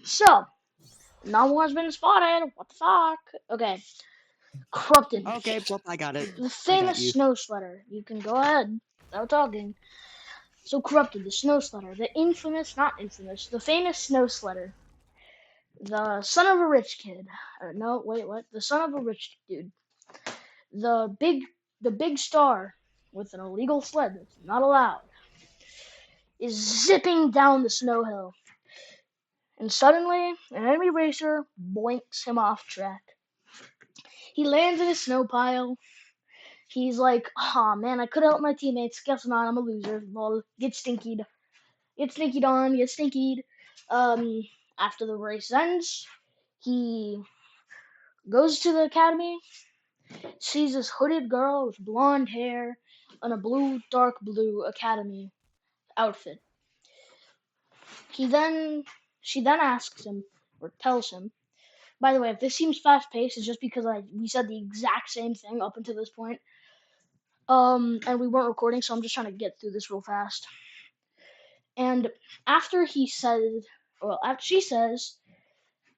So, no one's been spotted. What the fuck? Okay. Corrupted. Okay, well, I got it. The I got famous you. snow sledder. You can go ahead without talking. So, Corrupted, the snow sledder. The infamous, not infamous, the famous snow sledder. The son of a rich kid. Or, no, wait, what? The son of a rich dude. The big, the big star with an illegal sled that's not allowed is zipping down the snow hill. And suddenly, an enemy racer blinks him off track. He lands in a snow pile. He's like, "Aw, man, I could have helped my teammates. Guess not, I'm a loser. Lol. Get stinkied. Get stinkied on. Get stinkied." Um, After the race ends, he goes to the academy, sees this hooded girl with blonde hair and a dark blue academy outfit. He then, she then asks him, or tells him. By the way, if this seems fast paced, it's just because we said the exact same thing up until this point. And we weren't recording, so I'm just trying to get through this real fast. And after he said, well, after she says,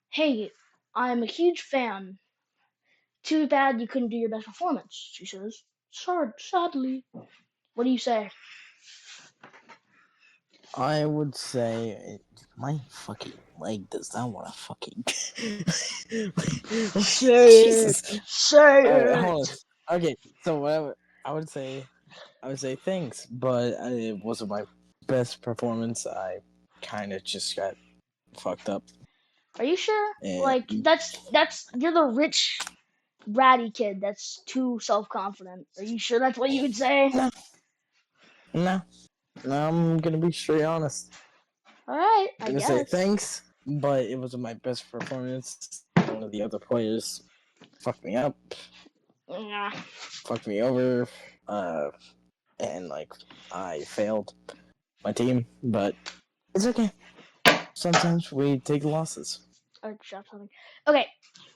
"Hey, I'm a huge fan. Too bad you couldn't do your best performance," she says. Sadly. What do you say? I would say my fucking leg does not want to fucking. Say it. Jesus. Say All right, hold it. on. Okay, so what I would say thanks, but it wasn't my best performance. I kind of just got fucked up, Are you sure? and Like that's you're the rich bratty kid that's too self confident. Are you sure that's what you would say? no, no, no. I'm gonna be straight honest. All right, I'm I gonna say guess. thanks, but it wasn't my best performance. One of the other players fucked me up, Nah. fucked me over, uh, and like I failed my team, but it's okay. Sometimes we take losses. Or drop something. Okay,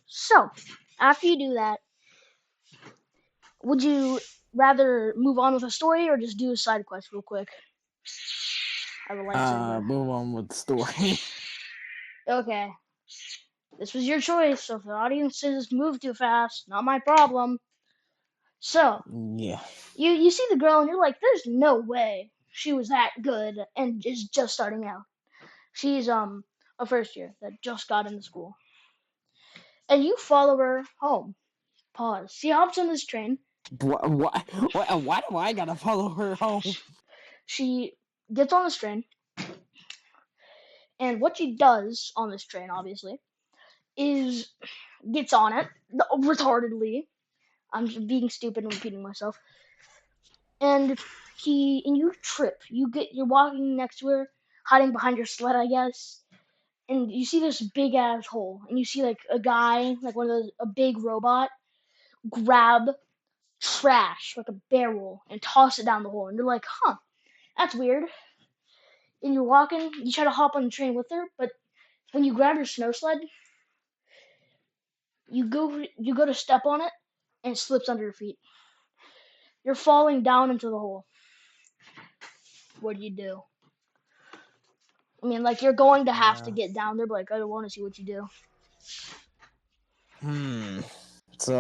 so after you do that, would you rather move on with a story or just do a side quest real quick? I have a lightsaber. Move on with the story. Okay, this was your choice, so if the audience says move too fast, not my problem. So, Yeah. you see the girl and you're like, there's no way she was that good and is just starting out. She's a first year that just got into school. And you follow her home. Pause. She hops on this train. Why do I gotta follow her home? She gets on this train, and what she does on this train, obviously, is gets on it retardedly. I'm just being stupid and repeating myself. And you trip. You're walking next to her, hiding behind your sled, I guess. And you see this big ass hole, and you see like a guy, like one of those, a big robot, grab trash like a barrel and toss it down the hole. And you're like, huh, that's weird. And you're walking, you try to hop on the train with her, but when you grab your snow sled, you go to step on it, and it slips under your feet. You're falling down into the hole. What do you do? I mean, like you're going to have to Uh, get down there, but like I want to see what you do. hmm. So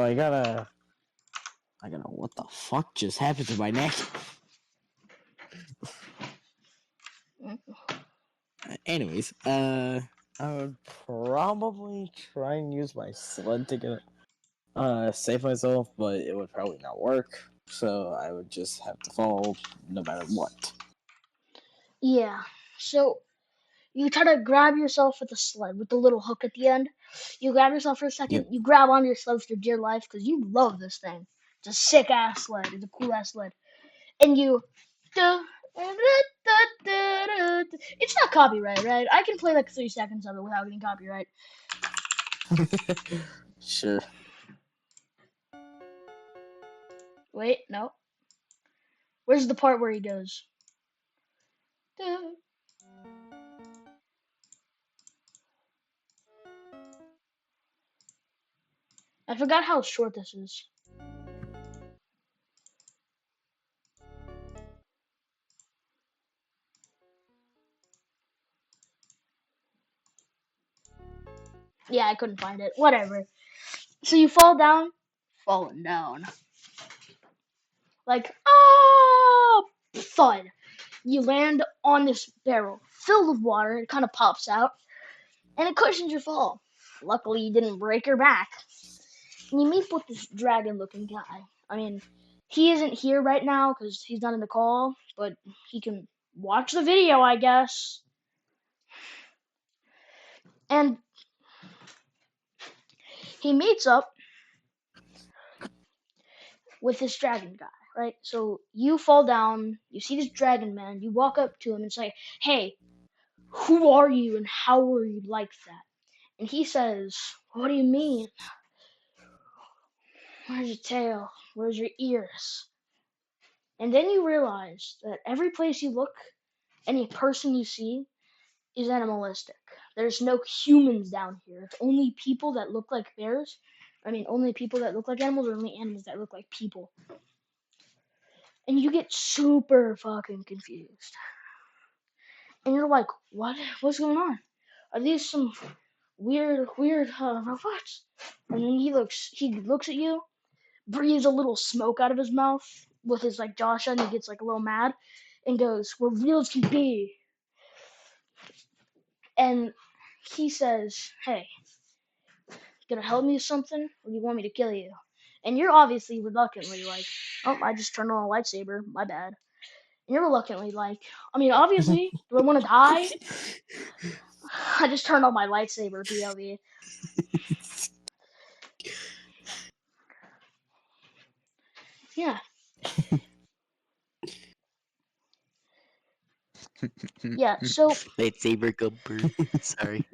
what the fuck just happened to my neck? Mm. Anyways, I would probably try and use my sled to get save myself, but it would probably not work. So I would just have to fall no matter what. Yeah. So you try to grab yourself with the sled with the little hook at the end. You grab yourself for a second. Yep. You grab onto your sled with your dear life because you love this thing. It's a sick ass sled. It's a cool ass sled. And you. It's not copyright, right? I can play like 3 seconds of it without getting copyright. Sure. Wait, no. Where's the part where he goes? I forgot how short this is. Yeah, I couldn't find it. Whatever. So you fall down, falling down. Like, ah, thud. You land on this barrel filled with water. It kind of pops out, and it cushions your fall. Luckily, you didn't break your back. And you meet with this dragon-looking guy. I mean, he isn't here right now because he's not in the call, but he can watch the video, I guess. And he meets up with this dragon guy, right? So you fall down, you see this dragon man, you walk up to him and say, "Hey, who are you and how are you like that?" And he says, "What do you mean? Where's your tail? Where's your ears?" And then you realize that every place you look, any person you see, is animalistic. There's no humans down here. It's only people that look like bears. I mean, only people that look like animals, or only animals that look like people. And you get super fucking confused. And you're like, what? What's going on? Are these some weird robots? And then he looks at you, breathes a little smoke out of his mouth with his like jaw shut, and he gets like a little mad, and goes, "We're real as can be." And he says, "Hey, gonna help me with something, or do you want me to kill you?" And you're obviously reluctantly like, "Oh, I just turned on a lightsaber. My bad." And you're reluctantly like, I mean, obviously, do I want to die? I just turned on my lightsaber, POV. Yeah, yeah. So Lightsaber Gumper. Sorry.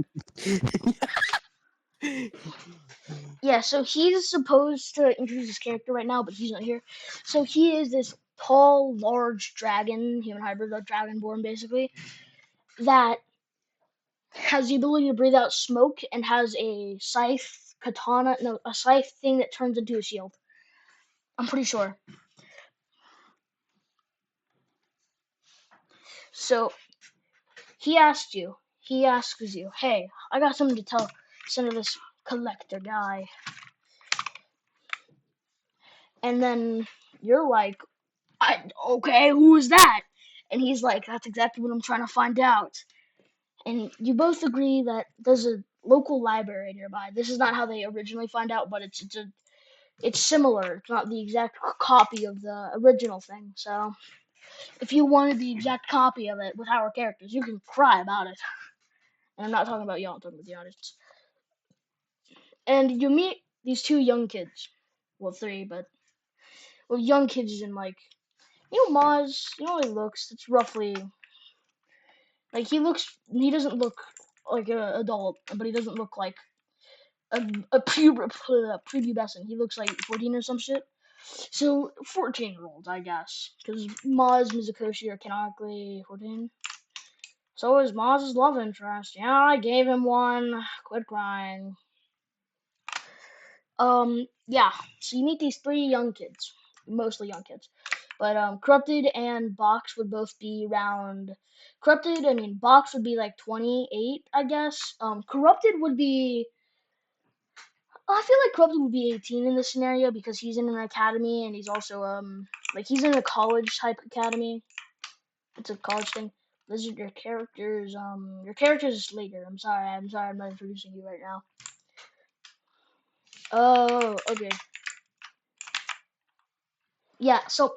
yeah, so he's supposed to introduce his character right now, but he's not here. So he is this tall, large dragon, human hybrid, like dragonborn, basically, that has the ability to breathe out smoke and has a scythe katana, no, a scythe thing that turns into a shield. I'm pretty sure. So he asks you, "Hey, I got something to tell some of this collector guy." And then you're like, okay, who is that? And he's like, "That's exactly what I'm trying to find out." And you both agree that there's a local library nearby. This is not how they originally find out, but it's similar. It's not the exact copy of the original thing. So if you wanted the exact copy of it with our characters, you can cry about it. And I'm not talking about y'all, I'm talking about the audience. And you meet these two young kids. Well, three, but well, young kids in like, Maz. You know how he looks. It's roughly like he doesn't look like an adult, but he doesn't look like a prepubescent. He looks like 14 or some shit. So 14-year-olds, I guess, because Maz Mizukoshi are canonically 14. So is Maz's love interest. Yeah, I gave him one. Quit crying. Yeah. So you meet these three young kids, mostly young kids, but Corrupted and Box would both be around. Corrupted, I mean, Box would be like 28, I guess. Corrupted would be. I feel like Corrupted would be 18 in this scenario because he's in an academy and he's also like he's in a college type academy. It's a college thing. Visit your characters. Your characters later. I'm sorry. I'm not introducing you right now. Oh, okay. Yeah. So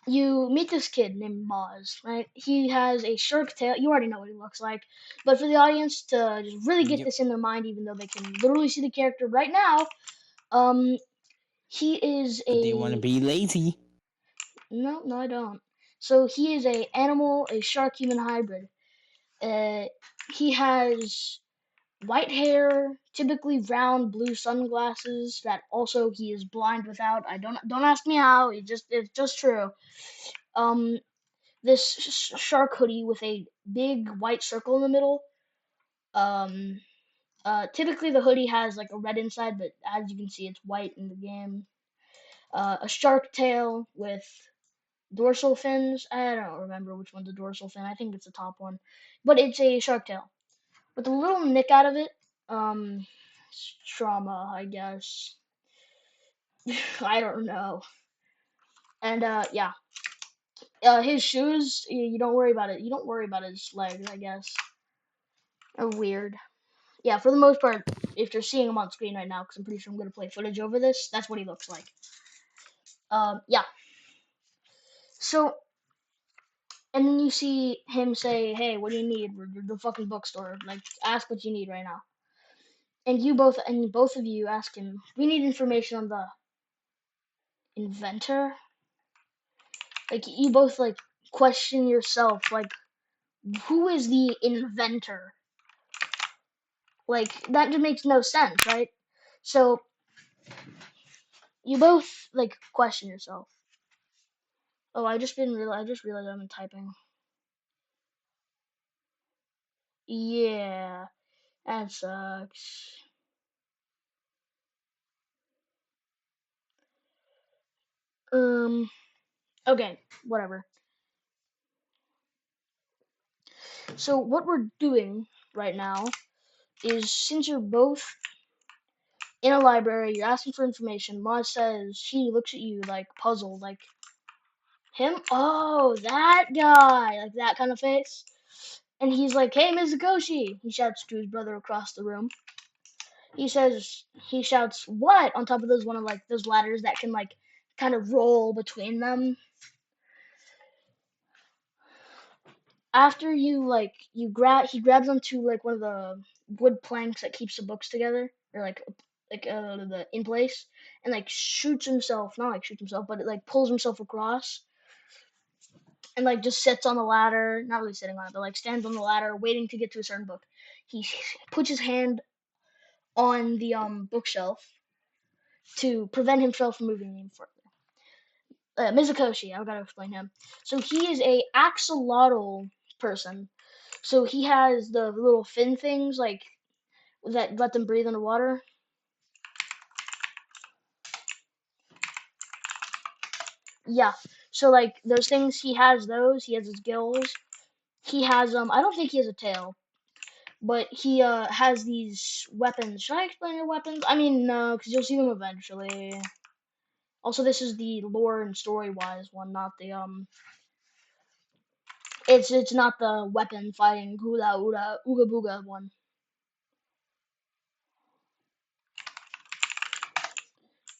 you meet this kid named Maz, right? He has a shark tail. You already know what he looks like, but for the audience to just really get Yep. this in their mind, even though they can literally see the character right now, um, he is But they want to a be lazy. no, I don't. So he is a animal, a shark human hybrid. Uh, he has white hair, typically round blue sunglasses that also he is blind without. I don't ask me how. It's just true. Um, this shark hoodie with a big white circle in the middle. Um, typically the hoodie has like a red inside, but as you can see, it's white in the game. A shark tail with dorsal fins. I don't remember which one's a dorsal fin. I think it's the top one, but it's a shark tail. with a little nick out of it. It's trauma, I guess. I don't know. And yeah, his shoes. You don't worry about it. You don't worry about his legs, I guess. Are weird. Yeah, for the most part, if you're seeing him on screen right now, because I'm pretty sure I'm gonna play footage over this, that's what he looks like. Yeah. So, and then you see him say, "Hey, what do you need? We're the fucking bookstore. Like, ask what you need right now." And both of you ask him, "We need information on the inventor." Like, you both like question yourself, like, who is the inventor? Like, that just makes no sense, right? So you both like question yourself. Oh, I just realized I'm typing. Yeah, that sucks. Okay, whatever. So what we're doing right now is, since you're both in a library, you're asking for information. Ma says, she looks at you like puzzled, like, him? Oh, that guy, like that kind of face. And he's like, "Hey, Mizukoshi!" He shouts to his brother across the room. He shouts, "What?" On top of those one of like those ladders that can like kind of roll between them. After he grabs onto like one of the wood planks that keeps the books together, or like the in place, and like shoots himself, not like shoots himself, but it like pulls himself across, and like just sits on the ladder, not really sitting on it, but like stands on the ladder waiting to get to a certain book. He puts his hand on the bookshelf to prevent himself from moving any further. Mizukoshi, I've got to explain him. So he is a axolotl person. So he has the little fin things like that let them breathe underwater. Yeah. So like those things, he has those. He has his gills. He has I don't think he has a tail, but he has these weapons. Should I explain your weapons? I mean, no, because you'll see them eventually. Also, this is the lore and story wise one, not the It's not the weapon fighting hula hula ooga booga one.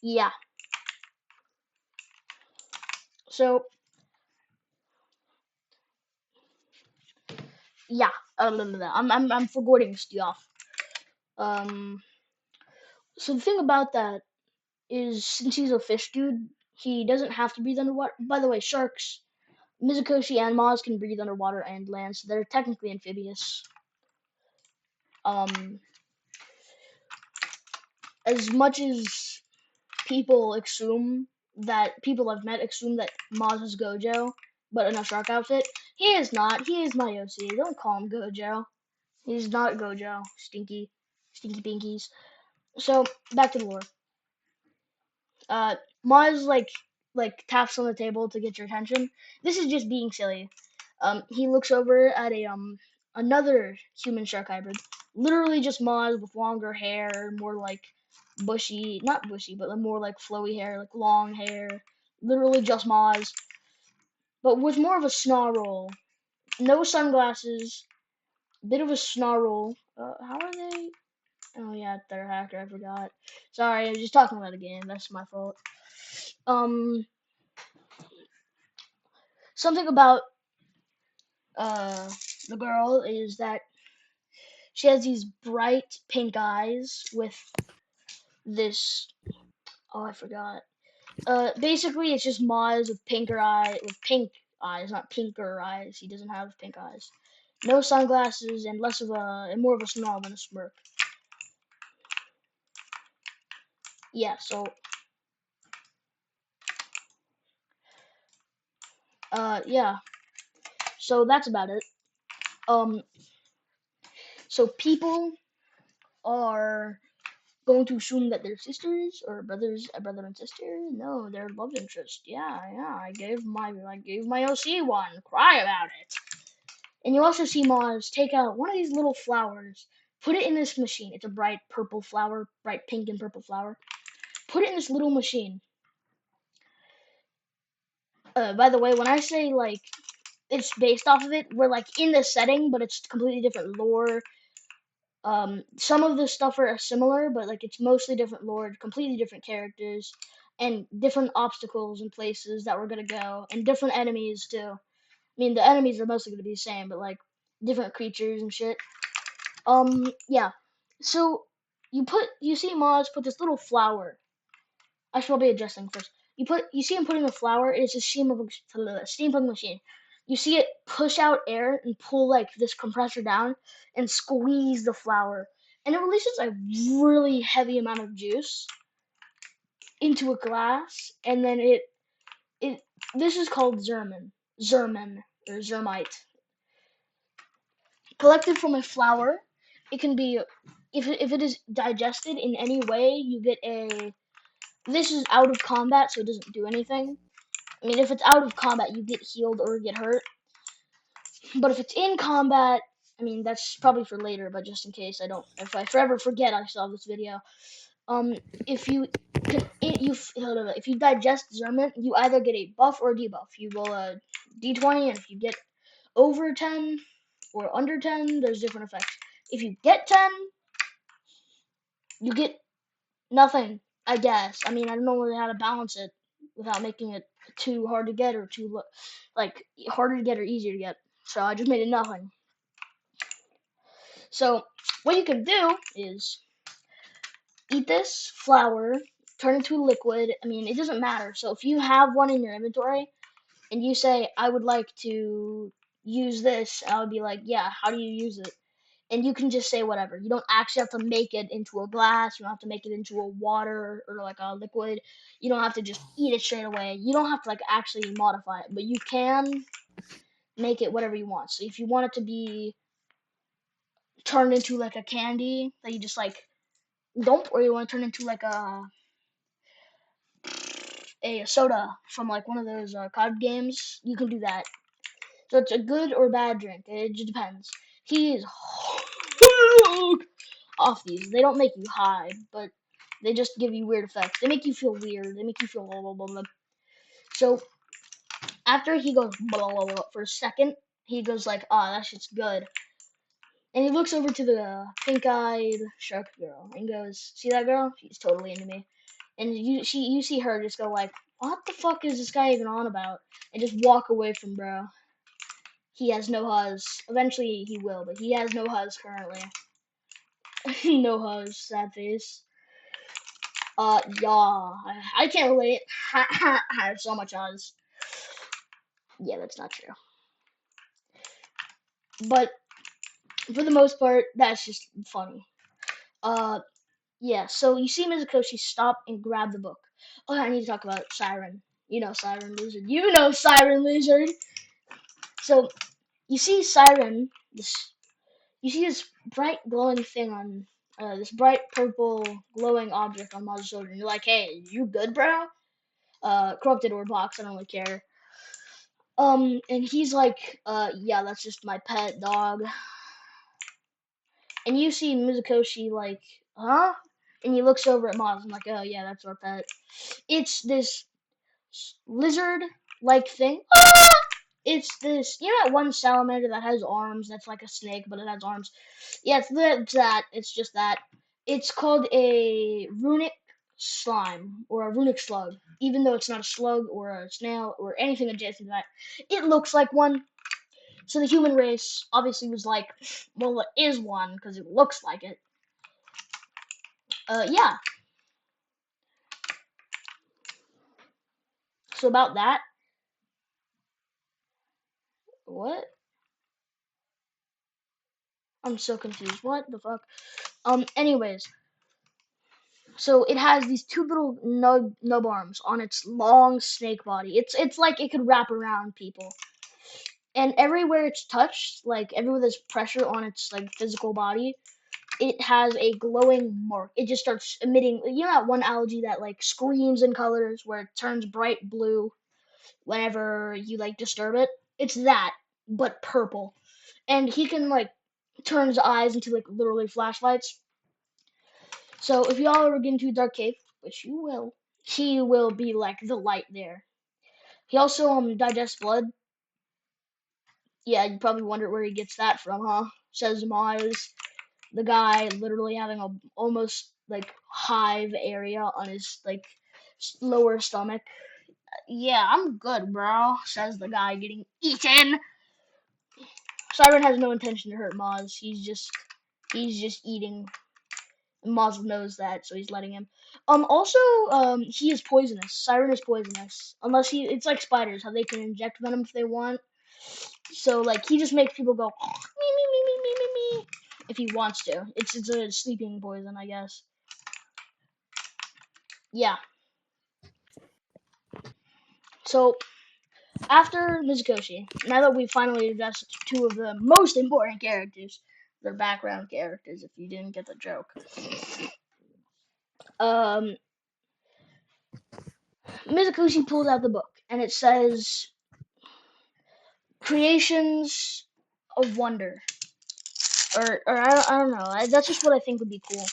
Yeah. So yeah. I'm forgetting stuff. Um. So the thing about that is, since he's a fish dude, he doesn't have to breathe underwater. By the way, sharks, Mizukoshi and Maz can breathe underwater and land, so they're technically amphibious. Um. As much as people I've met assume that Maz is Gojo, but in a shark outfit. He is not. He is my OC. Don't call him Gojo. He's not Gojo. Stinky pinkies. So back to the lore. Uh, Maz like taps on the table to get your attention. This is just being silly. He looks over at a another human shark hybrid. Literally just Maz with longer hair, more like bushy, not bushy, but more like flowy hair, like long hair. Literally just Maz, but with more of a snarl. No sunglasses, bit of a snarl. How are they? Oh yeah, they're hacker. I forgot. Sorry, I was just talking about the game. That's my fault. Um, Something about uh the girl is that she has these bright pink eyes with this. Oh, I forgot. Basically, it's just Maz with pink eyes, not pinker eyes. He doesn't have pink eyes. No sunglasses and and more of a snarl than a smirk. Yeah, so yeah. So that's about it. Um so people are going to assume that they're sisters or brothers, a brother and sister. No, they're love interest. Yeah, yeah. I gave my OC one. Cry about it. And you also see Maz take out one of these little flowers, put it in this machine. It's a bright purple flower, bright pink and purple flower. Put it in this little machine. By the way, when I say like it's based off of it, we're like in the setting, but it's completely different lore. Some of the stuff are similar, but like it's mostly different lore, completely different characters, and different obstacles and places that we're gonna go, and different enemies too. I mean, the enemies are mostly gonna be the same, but like different creatures and shit. Yeah. So you see Maz put this little flower. I should probably address things first. You see him putting the flower. It's a steampunk machine. You see it push out air and pull like this compressor down and squeeze the flower, and it releases a really heavy amount of juice into a glass, and then it this is called zerman or zermite. Collected from a flower, it can be if it is digested in any way, you get a. This is out of combat, so it doesn't do anything. I mean, if it's out of combat, you get healed or get hurt. But if it's in combat, I mean, that's probably for later. But just in case if I forever forget I saw this video, um, if you if you digest Zermint, you either get a buff or a debuff. You roll a d20, and if you get over 10 or under 10, there's different effects. If you get 10, you get nothing, I guess. I mean, I don't know really how to balance it without making it too hard to get or too like harder to get or easier to get. So I just made it nothing. So what you can do is eat this flour, turn it to a liquid. I mean, it doesn't matter. So if you have one in your inventory and you say, I would like to use this, I would be like, yeah, how do you use it? And you can just say whatever. You don't actually have to make it into a glass. You don't have to make it into a water or like a liquid. You don't have to just eat it straight away. You don't have to like actually modify it, but you can make it whatever you want. So if you want it to be turned into like a candy that you just like dump, or you want to turn into like a soda from like one of those card games, you can do that. So it's a good or bad drink. It just depends. He is off these. They don't make you high, but they just give you weird effects. They make you feel weird. They make you feel blah blah blah blah. So after he goes blah blah blah for a second, he goes like, "Ah, that shit's good." And he looks over to the pink-eyed shark girl and goes, "See that girl? She's totally into me." And you see her just go like, "What the fuck is this guy even on about?" And just walk away from bro. He has no huzz. Eventually he will, but he has no huzz currently. No huzz, sad face. Yeah, I can't relate. I have so much huzz. Yeah, that's not true. But for the most part, that's just funny. Yeah, so you see Mizukoshi stop and grab the book. Oh, I need to talk about Siren. You know Siren Lizard. You know Siren Lizard. So you see Siren, you see this bright glowing thing on this bright purple glowing object on Maz's shoulder, and you're like, "Hey, you good, bro?" Corrupted or box, I don't really care. And he's like, "Yeah, that's just my pet dog." And you see Mizukoshi like, "Huh?" And he looks over at Maz and like, "Oh yeah, that's our pet." It's this lizard-like thing. Ah! It's this, you know that one salamander that has arms, that's like a snake, but it has arms? Yeah, it's that. It's just that. It's called a runic slime, or a runic slug. Even though it's not a slug, or a snail, or anything adjacent to that. It looks like one. So the human race obviously was like, well, it is one, because it looks like it. Yeah. So about that. What? I'm so confused. What the fuck? Anyways. So it has these two little nub arms on its long snake body. It's like it could wrap around people. And everywhere it's touched, like everywhere there's pressure on its like physical body, it has a glowing mark. It just starts emitting, you know that one algae that like screams in colors where it turns bright blue whenever you like disturb it? It's that, but purple. and he can like turn his eyes into like literally flashlights. So if y'all ever get into a dark cave, which you will, he will be like the light there. He also digests blood. Yeah, you probably wonder where he gets that from, huh? Says Maz, the guy literally having a almost like hive area on his like lower stomach. Yeah, I'm good, bro. Says the guy getting eaten. Siren has no intention to hurt Maz. He's just eating. Maz knows that, so he's letting him. Also, he is poisonous. Siren is poisonous. Unless it's like spiders, how they can inject venom if they want. So like he just makes people go me me me me me me me if he wants to. It's a sleeping poison, I guess. Yeah. So after Mizukoshi, now that we've finally addressed two of the most important characters, their background characters, if you didn't get the joke. Um, Mizukoshi pulls out the book, and it says "Creations of Wonder," or I don't know. That's just what I think would be cool.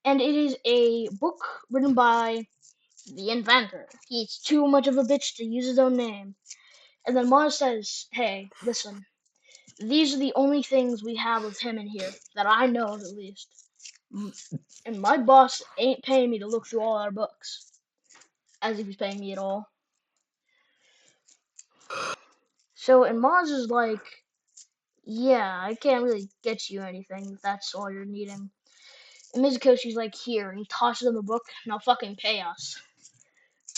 And it is a book written by the inventor. He's too much of a bitch to use his own name. And then Mars says, "Hey, listen. These are the only things we have of him in here that I know of, at least. And my boss ain't paying me to look through all our books, as if he's paying me at all." So, and Mars is like, "Yeah, I can't really get you anything if that's all you're needing." And Mizukoshi's like, "Here," and he tosses him a book. "Now fucking pay us."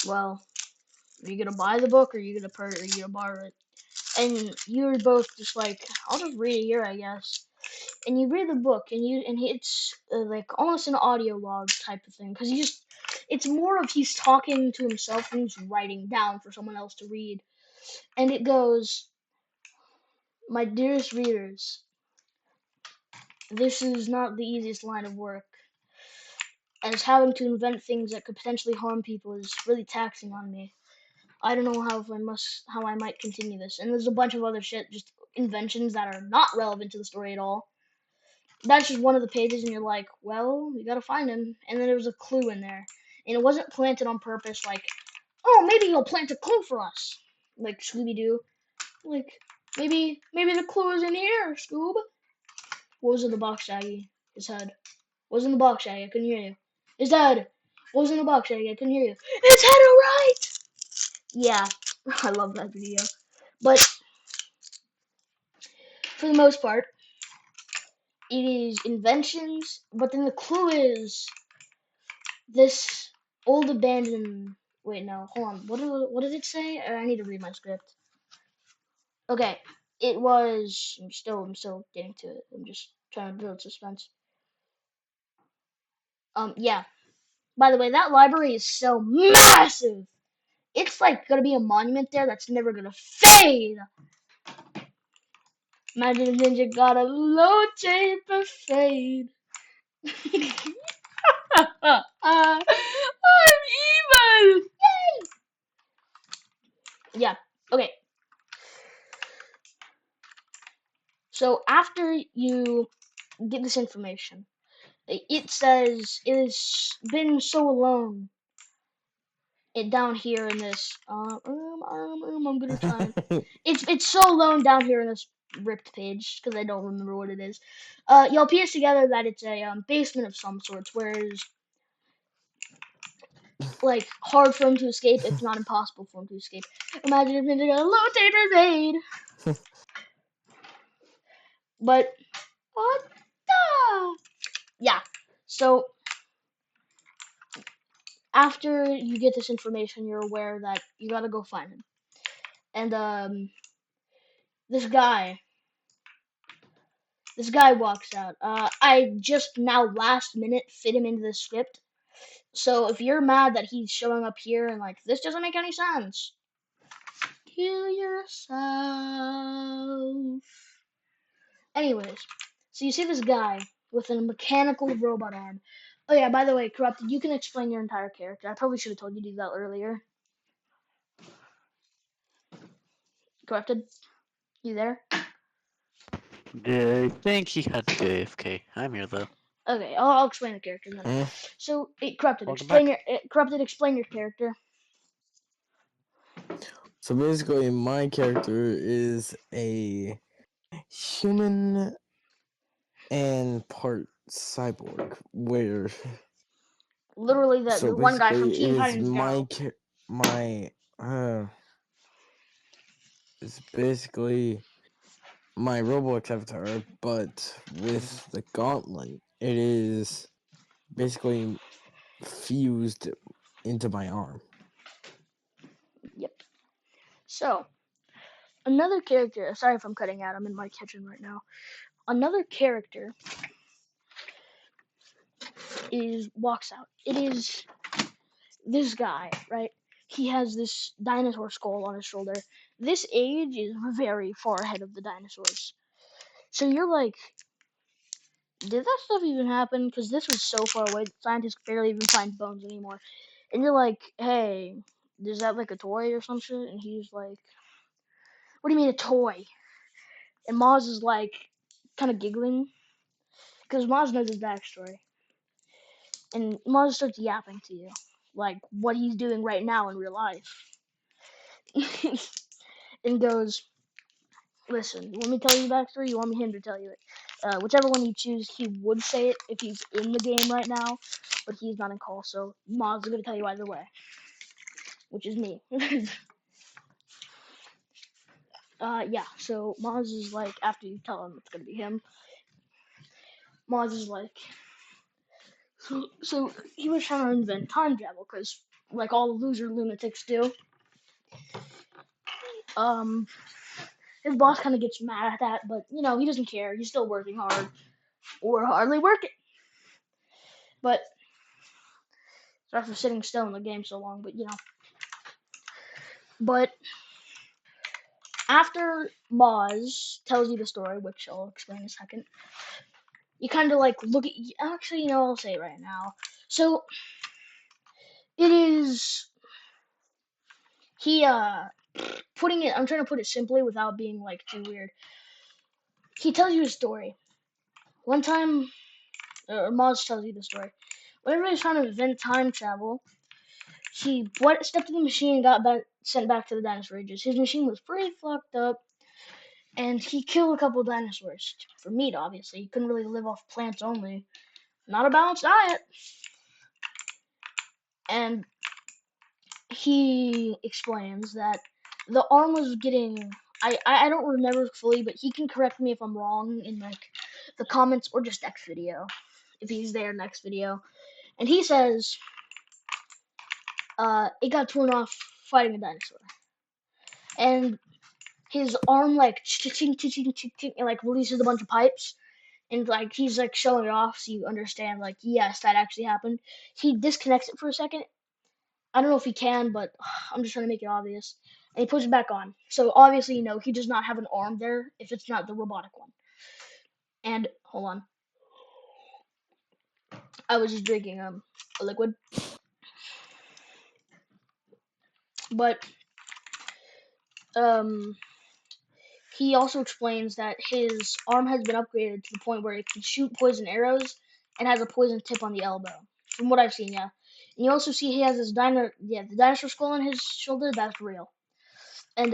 Well, are you gonna buy the book, or are you gonna are you gonna borrow it? And you were both just like, "I'll just read it here, I guess." And you read the book, and it's like almost an audio log type of thing, because it's more of he's talking to himself and he's writing down for someone else to read. And it goes, "My dearest readers, this is not the easiest line of work, as having to invent things that could potentially harm people is really taxing on me. I don't know how I might continue this." And there's a bunch of other shit, just inventions that are not relevant to the story at all. That's just one of the pages, and you're like, "Well, we gotta find him." And then there was a clue in there, and it wasn't planted on purpose. Like, "Oh, maybe you'll plant a clue for us," like Scooby Doo. Like, maybe the clue is in here, Scoob. What was in the box, Shaggy? His head. What was in the box, Shaggy? I couldn't hear you. His head. What was in the box, Shaggy? I couldn't hear you. His head, alright! Yeah, I love that video. But for the most part, it is inventions. But then the clue is this old abandoned. Wait, no, hold on. What did it say? I need to read my script. Okay, it was. I'm still getting to it. I'm just trying to build suspense. Yeah. By the way, that library is so massive. It's like gonna be a monument there that's never gonna fade. Imagine if Ninja got a low taper fade. I'm evil. Yay! Yeah. Okay. So after you get this information, it says it has been so alone. It down here in this I'm gonna try. It's so alone down here in this ripped page because I don't remember what it is. Y'all piece together that it's a basement of some sorts, where it's like hard for him to escape, if not impossible for him to escape. Imagine if Ninja got a low taper fade. But what the? Yeah. So after you get this information, you're aware that you gotta go find him. And this guy, this guy walks out. I just now last minute fit him into the script. So if you're mad that he's showing up here and like this doesn't make any sense, kill yourself. Anyways, so you see this guy with a mechanical robot arm. Oh yeah, by the way, Corrupted, you can explain your entire character. I probably should have told you to do that earlier. Corrupted, you there? I think he had to go AFK. I'm here though. Okay, I'll explain the character then. Eh, So, corrupted. Welcome Explain back. corrupted. Explain your character. So basically, my character is a human and part cyborg. Where Literally, so the one guy from basically, it Teen is Titans Go. my it's basically my Roblox avatar, but with the gauntlet, it is basically fused into my arm. Yep. So, another character. Sorry if I'm cutting out. I'm in my kitchen right now. Another character is walks out. It is this guy, right? He has this dinosaur skull on his shoulder. This age is very far ahead of the dinosaurs. So you're like, did that stuff even happen? Because this was so far away, scientists barely even find bones anymore. And you're like, hey, is that like a toy or some shit? And he's like, what do you mean a toy? And Maz is like, kind of giggling, because Maz knows his backstory. And Maz starts yapping to you, like what he's doing right now in real life. And goes, listen, you want me to tell you the backstory? You want him to tell you it? Whichever one you choose, he would say it if he's in the game right now, but he's not in call, so Maz is going to tell you either way, which is me. Yeah, so Maz is like, after you tell him it's going to be him, Maz is like, so he was trying to invent time travel, because, like all loser lunatics do, his boss kind of gets mad at that, but, you know, he doesn't care. He's still working hard, or hardly working. But, sorry for sitting still in the game so long, but, you know. But, after Maz tells you the story, which I'll explain in a second, you kind of, like, look at, actually, you know, I'll say it right now. So, it is, he, putting it, I'm trying to put it simply without being, like, too weird. He tells you a story. One time, or Maz tells you the story. When everybody's trying to invent time travel, he stepped in the machine and got sent back to the dinosaur ages. His machine was pretty fucked up, and he killed a couple of dinosaurs for meat. Obviously, he couldn't really live off plants only. Not a balanced diet. And he explains that the arm was getting. I don't remember fully, but he can correct me if I'm wrong in like the comments or just next video, if he's there next video. And he says, it got torn off fighting a dinosaur, and his arm like ching ching ching ching ching and like releases a bunch of pipes, and like he's like showing it off so you understand like yes, that actually happened. He disconnects it for a second. I don't know if he can, but I'm just trying to make it obvious. And he puts it back on. So obviously, you know, he does not have an arm there if it's not the robotic one. And hold on, I was just drinking a liquid, but um he also explains that his arm has been upgraded to the point where it can shoot poison arrows and has a poison tip on the elbow. From what I've seen, yeah. And you also see he has this the dinosaur skull on his shoulder. That's real. And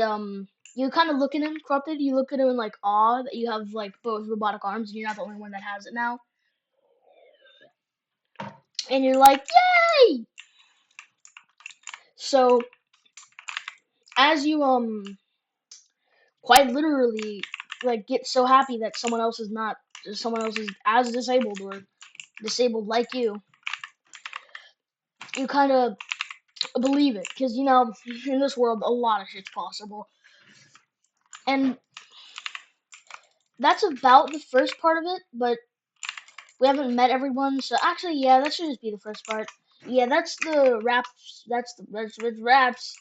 you kind of look at him, corrupted. You look at him in like awe that you have like both robotic arms, and you're not the only one that has it now. And you're like, yay! So as you quite literally like get so happy that someone else is as disabled or disabled like you kind of believe it, because you know in this world a lot of shit's possible. And that's about the first part of it, but we haven't met everyone, so actually yeah, that should just be the first part. Yeah, that's the raps. That's raps.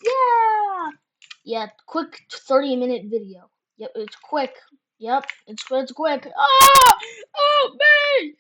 Yeah, quick 30-minute video. Yep, it's quick. Yep, it's quick. Ah! Oh me!